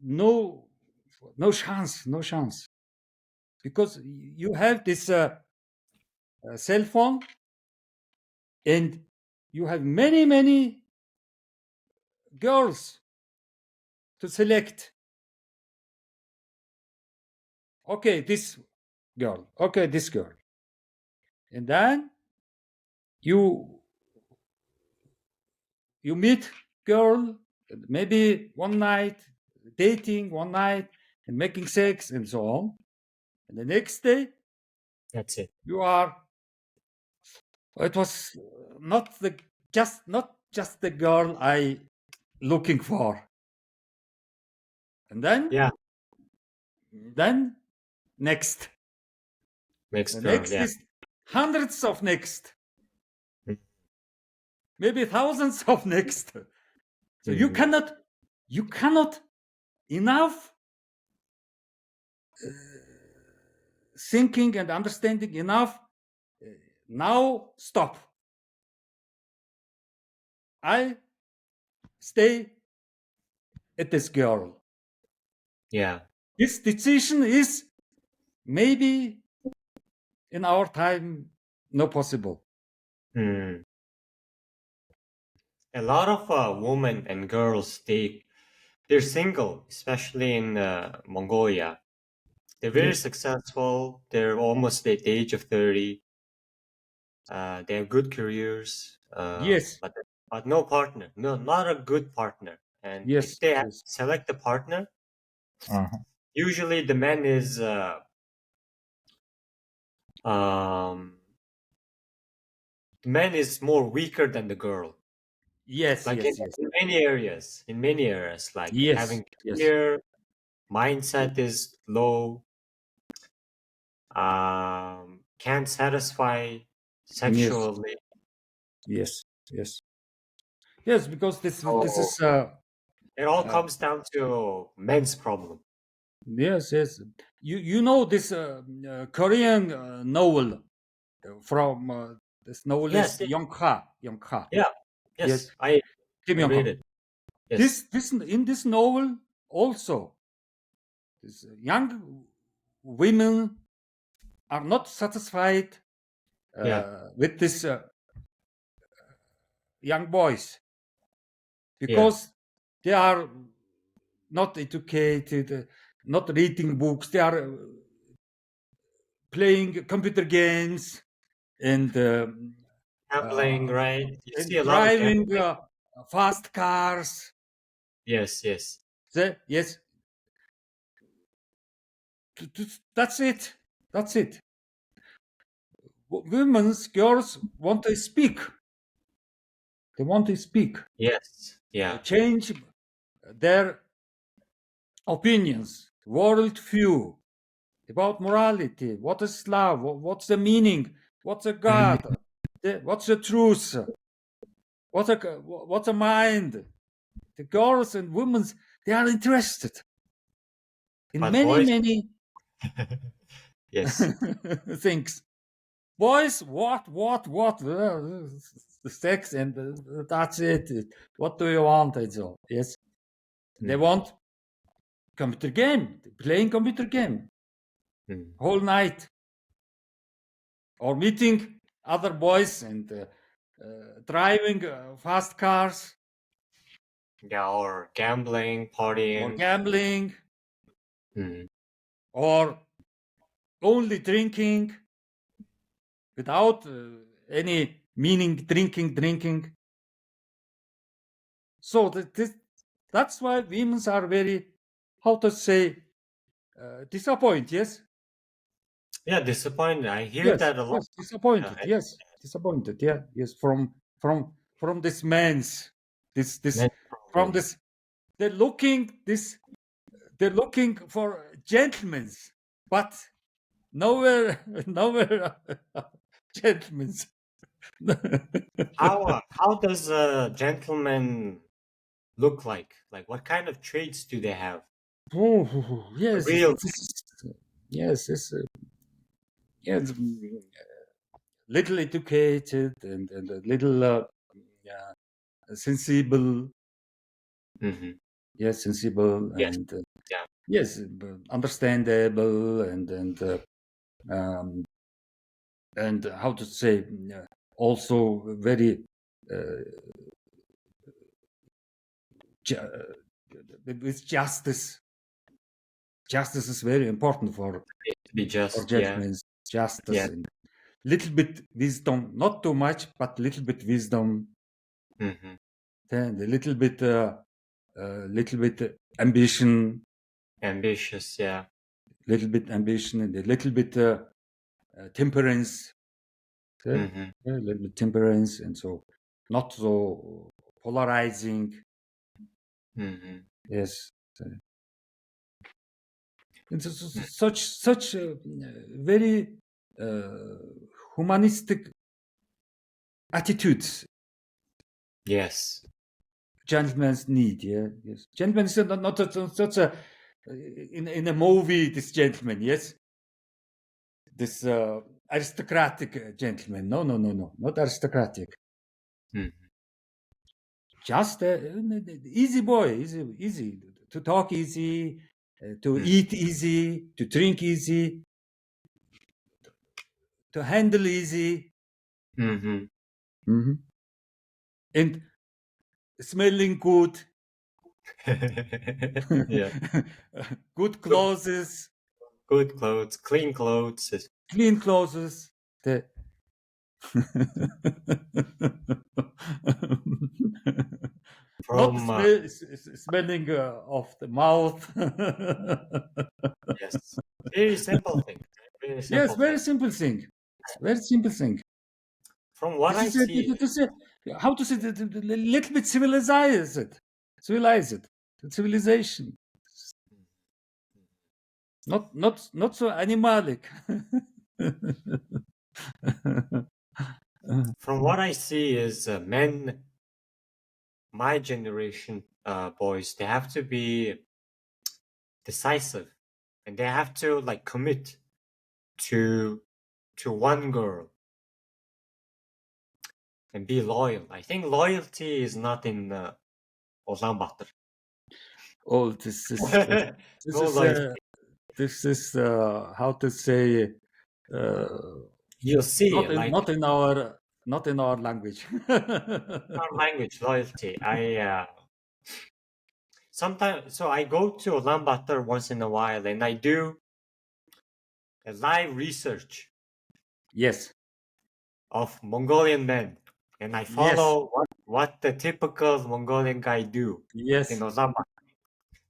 S2: no no chance, no chance, because you have this cell phone, and you have many girls to select. Okay, this girl. Okay, this girl. And then you meet girl, maybe one night, dating one night, and making sex and so on. And the next day
S1: That's it.
S2: you are. It was not just the girl I looking for. And
S1: Yeah,
S2: then next.
S1: next
S2: The
S1: girl.
S2: next
S1: Yeah.
S2: is hundreds of next,
S1: Mm,
S2: maybe thousands of next. So
S1: mhm.
S2: you cannot enough thinking and understanding enough. Now stop. I stay at this girl.
S1: Yeah.
S2: This decision is maybe in our time no possible.
S1: Mm. A lot of women and girls, they're single, especially in Mongolia. They're very
S2: Yes,
S1: successful. They're almost at the age of 30. They have good careers,
S2: yes,
S1: but no partner. No, not a good partner. And if
S2: yes,
S1: they
S2: yes.
S1: select a partner,
S2: Uh-huh.
S1: usually um, the man is more weaker than the girl.
S2: Yes,
S1: Like
S2: yes, yes,
S1: in many areas, like
S2: yes,
S1: having
S2: yes,
S1: fear, mindset is low, can't satisfy
S2: yes,
S1: sexually.
S2: yes, yes, yes. Because this
S1: So
S2: is
S1: it all
S2: uh,
S1: comes down to men's problem.
S2: yes, yes. You know this Korean novel from this
S1: Yes,
S2: novelist
S1: yes,
S2: Young Ha. Young Ha.
S1: yeah,
S2: Yes,
S1: yes. I
S2: Kim
S1: I
S2: Young
S1: read
S2: Ha.
S1: it. Yes,
S2: This in this novel also, this young women are not satisfied
S1: yeah,
S2: with this young boys
S1: yeah.
S2: because they are not educated, not reading books. They are playing computer games and
S1: Gambling, right? You see a lot of
S2: driving
S1: gambling.
S2: fast cars.
S1: Yes, yes.
S2: Yes, that's it. That's it. Women's girls want to speak. They want to speak,
S1: Yes, yeah.
S2: change their opinions, world view about morality. What is love? What's the meaning? What's a
S1: Mhm.
S2: God? What's the truth? What's a mind? The girls and women, they are interested in
S1: But
S2: many
S1: boys,
S2: many
S1: yes.
S2: things. Boys, what? The sex and that's it. What do you want? And so yes, they
S1: Mm,
S2: want computer game, playing computer game
S1: mm.
S2: whole night, or meeting other boys and driving fast cars
S1: Yeah, or gambling,
S2: or
S1: partying.
S2: gambling
S1: Mm.
S2: or only drinking without any meaning. Drinking. So that's why women are very, how to say, disappointed. Yes,
S1: Yeah, disappointed. I hear that a lot.
S2: disappointed. Yes, disappointed. Yeah, yes, from this man's this
S1: Men
S2: from
S1: problem.
S2: this. They're looking for gentlemen, but nowhere nowhere gentlemen.
S1: How does a gentleman look like? Like, what kind of traits do they have?
S2: Oh,
S1: A
S2: yes,
S1: real
S2: yes, yes, little educated and a little yeah, sensible.
S1: hmm
S2: Yes, sensible
S1: Yes,
S2: and
S1: yeah.
S2: yes, understandable and um, and how to say, also very with justice. Justice is very important for
S1: To be just, yeah.
S2: gentlemen. Justice
S1: Yeah.
S2: and little bit wisdom, not too much, but little bit wisdom,
S1: Mm-hmm.
S2: and a little bit ambition,
S1: Ambitious, yeah.
S2: little bit ambition, and a little bit temperance.
S1: Mm-hmm.
S2: A little bit temperance, and so not so polarizing.
S1: Mm-hmm.
S2: Yes. And such very uh, humanistic attitudes
S1: Yes.
S2: gentlemen's need. Yeah, yes. Gentlemen is not such a in a movie. This gentleman, yes, this aristocratic gentleman. No, no, no, no, not aristocratic.
S1: Mm-hmm.
S2: Just easy boy, easy to talk, easy to
S1: Mm-hmm.
S2: eat, easy to drink, easy to handle, easy,
S1: Mm-hmm.
S2: and smelling good,
S1: Yeah.
S2: good
S1: Good,
S2: clothes,
S1: good clothes, clean clothes.
S2: clean clothes. The not
S1: From
S2: smelling of the mouth.
S1: yes, very simple thing. Very
S2: Yes,
S1: simple
S2: very
S1: thing.
S2: simple thing. Very simple thing.
S1: From what
S2: This
S1: I
S2: is a,
S1: see,
S2: this is a, how to say little bit civilized civilization. Not so animalic.
S1: from what I see is men, my generation boys, they have to be decisive, and they have to like commit to one girl and be loyal. I think loyalty is not in Ulaanbaatar.
S2: Oh, this
S1: No
S2: is
S1: loyalty.
S2: how to say uh,
S1: You'll see, like
S2: not in our language.
S1: our language loyalty. I sometimes so I go to Ulaanbaatar once in a while, and I do a live research
S2: Yes,
S1: of Mongolian men, and I
S2: yes,
S1: follow what the typical Mongolian guy do in
S2: yes,
S1: Ulaanbaatar.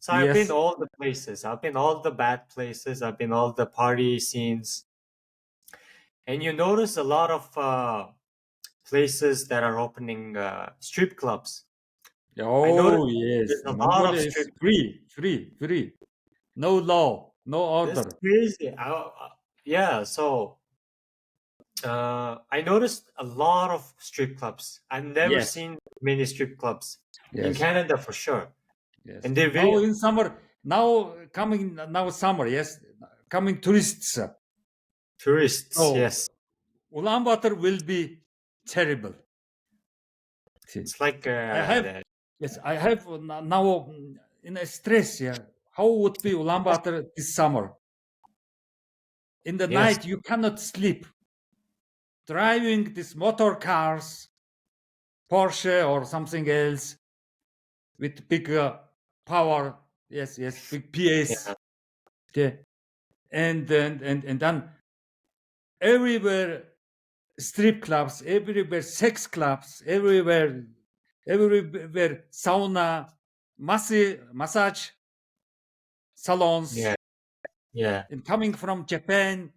S1: So I've been
S2: yes.
S1: all the places. I've been all the bad places. I've been all the party scenes, and you notice a lot of places that are opening strip clubs. I noticed
S2: Oh, yes.
S1: there's a lot of
S2: Mongolia is
S1: strip.
S2: free. No law, no
S1: This is
S2: order.
S1: crazy. Yeah, so I noticed a lot of strip clubs. I've never
S2: Yes,
S1: seen many strip clubs in
S2: yes,
S1: Canada for sure,
S2: yes.
S1: and they're
S2: Now
S1: very
S2: in summer, now summer, yes, coming tourists.
S1: tourists.
S2: So
S1: Yes,
S2: Ulaanbaatar will be terrible. See,
S1: it's like
S2: I have, yes, I have now in a stress. Yeah, how would be Ulaanbaatar this summer? In the
S1: yes,
S2: night, you cannot sleep. Driving these motor cars, Porsche or something else with big power. Yes, yes, big PS.
S1: yeah,
S2: Okay. And then everywhere strip clubs, everywhere sex clubs, everywhere sauna, massage salons,
S1: yeah, yeah,
S2: and coming from Japan,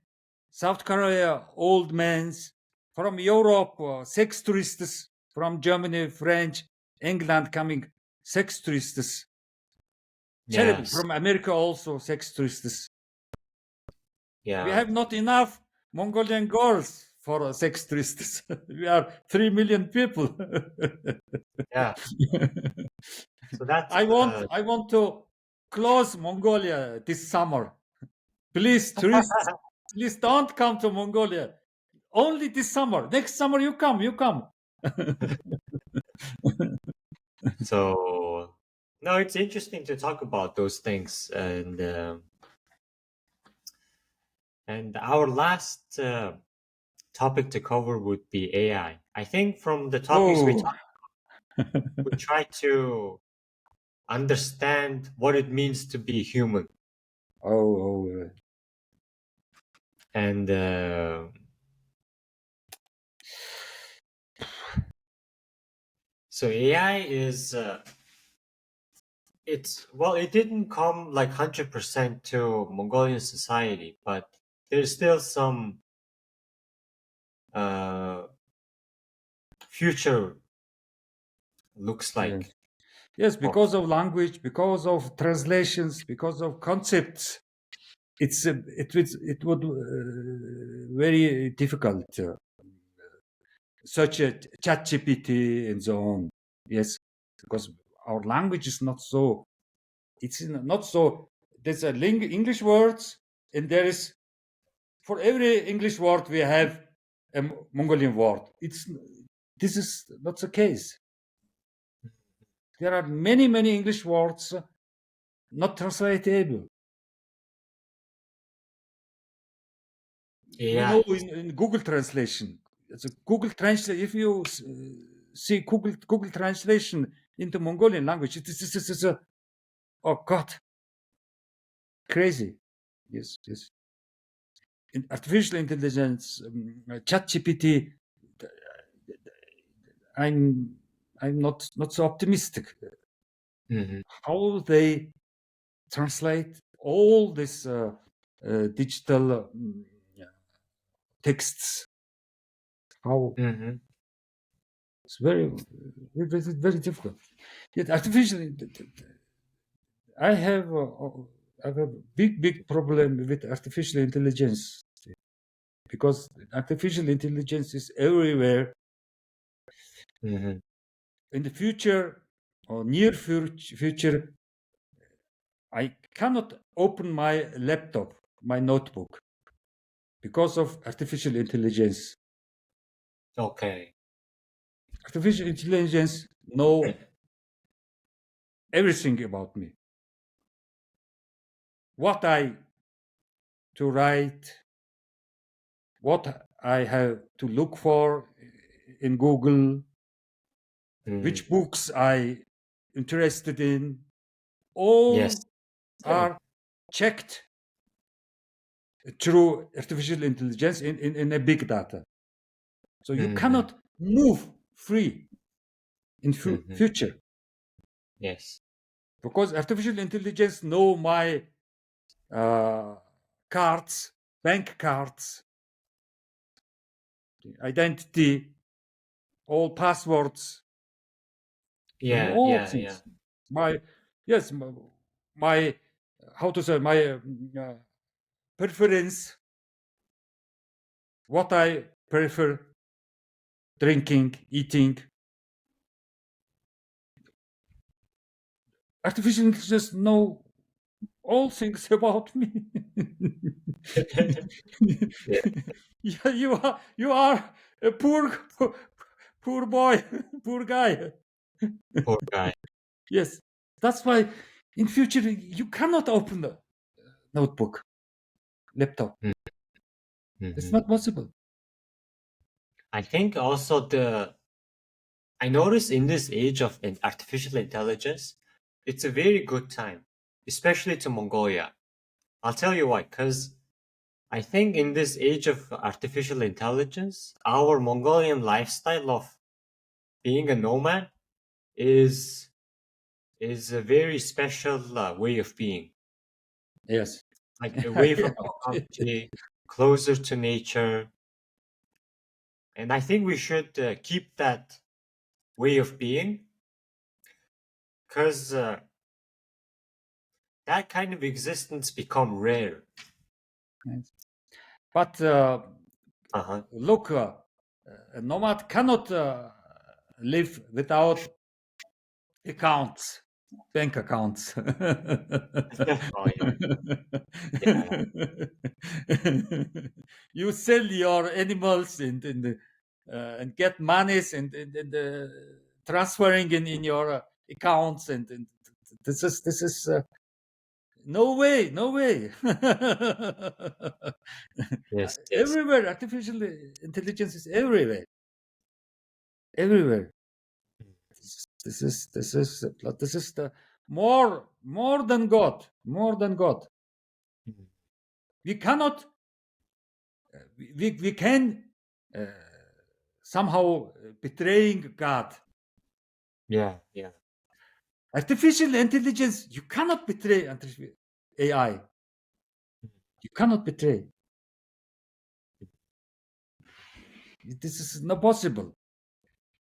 S2: South Korea, old men's, from Europe, sex tourists, from Germany, French, England coming, sex tourists. Terrible.
S1: yes,
S2: From America also, sex tourists. We
S1: yeah,
S2: have not enough Mongolian girls for sex tourists. We are 3 million people.
S1: yeah. So that's
S2: I want to close Mongolia this summer. Please, tourists, please don't come to Mongolia. Only this summer. Next summer you come, you come.
S1: so. No, it's interesting to talk about those things, and our last topic to cover would be AI. I think from the topics we
S2: Oh,
S1: talked, we try to understand what it means to be human.
S2: oh,
S1: And so AI is it didn't come like 100% to Mongolian society, but there's still some uh, future looks
S2: yeah.
S1: like.
S2: Yes,
S1: Oh,
S2: because of language, because of translations, because of concepts, it would very difficult. Such a chat GPT and so on. Yes, because our language is not so. It's not so. There's a English words, and there is for every English word we have a Mongolian word. This is not the case. There are many English words not translatable. We know
S1: AI.
S2: in Google Translation. It's a Google Translation. If you see Google Translation into Mongolian language, it's a oh God, crazy. Yes, yes. In artificial intelligence, ChatGPT. I'm I'm not so optimistic.
S1: Hmm.
S2: How they translate all this digital texts? How
S1: Hmm.
S2: it's very difficult. Yet artificial, I have a big problem with artificial intelligence because artificial intelligence is everywhere.
S1: Hmm.
S2: In the future or near future, I cannot open my laptop, my notebook, because of artificial intelligence.
S1: Okay.
S2: Artificial intelligence know everything about me. What I to write, what I have to look for in Google,
S1: Mm.
S2: which books I interested in,
S1: Yes.
S2: all are checked through artificial intelligence in a big data. So you
S1: Hmm.
S2: cannot move free in
S1: Hmm.
S2: future
S1: Yes.
S2: because artificial intelligence know my uh, cards, bank cards, identity, all passwords, and
S1: Yeah.
S2: all
S1: Yeah. Yeah.
S2: things. My yes, my how to say my preference, what I prefer, drinking, eating. Artificial intelligence know all things about me.
S1: Yeah.
S2: Yeah, you are a poor boy, poor guy.
S1: Poor guy.
S2: Yes, that's why in future you cannot open the notebook, laptop. It's
S1: Mm-hmm.
S2: not possible.
S1: I think also I notice in this age of artificial intelligence, it's a very good time, especially to Mongolia. I'll tell you why, because I think in this age of artificial intelligence, our Mongolian lifestyle of being a nomad is is a very special way of being,
S2: Yes.
S1: like away
S2: Yeah.
S1: from technology, closer to nature, and I think we should keep that way of being because that kind of existence become rare.
S2: Yes. But
S1: Uh-huh.
S2: look, a nomad cannot live without accounts, bank accounts.
S1: Oh yeah, yeah,
S2: You sell your animals and get monies and transferring in your accounts and this is No way, no way.
S1: Yes, yes.
S2: Everywhere, artificial intelligence is everywhere, everywhere.
S1: Mm,
S2: This is the more than God, more than God.
S1: mm.
S2: We cannot, we can uh, somehow betraying God.
S1: Yeah, yeah.
S2: Artificial intelligence, you cannot betray AI.
S1: Mm,
S2: You cannot betray. This is not possible.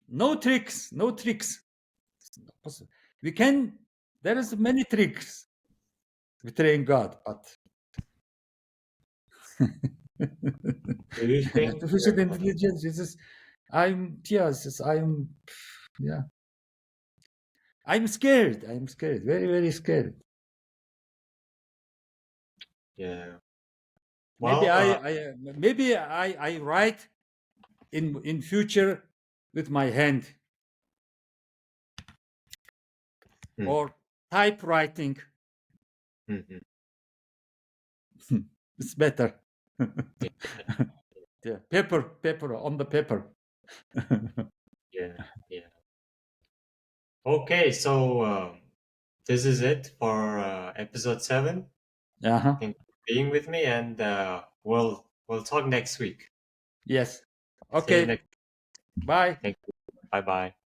S2: No tricks, no tricks. It's not possible. We can. There is many tricks betraying God, but
S1: Do you think,
S2: artificial intelligence is. I'm yes, I'm yeah. I'm scared. I'm scared. Very, very scared.
S1: yeah.
S2: Maybe
S1: Well,
S2: I write in future with my hand
S1: mm,
S2: or typewriting.
S1: mhm.
S2: It's better.
S1: Yeah,
S2: Yeah, paper on the paper.
S1: yeah, yeah. Okay, so this is it for episode 7.
S2: Uh-huh.
S1: Thank you for being with me, and we'll talk next week.
S2: Yes.
S1: See you
S2: Okay.
S1: next.
S2: Bye.
S1: Thank you. Bye bye.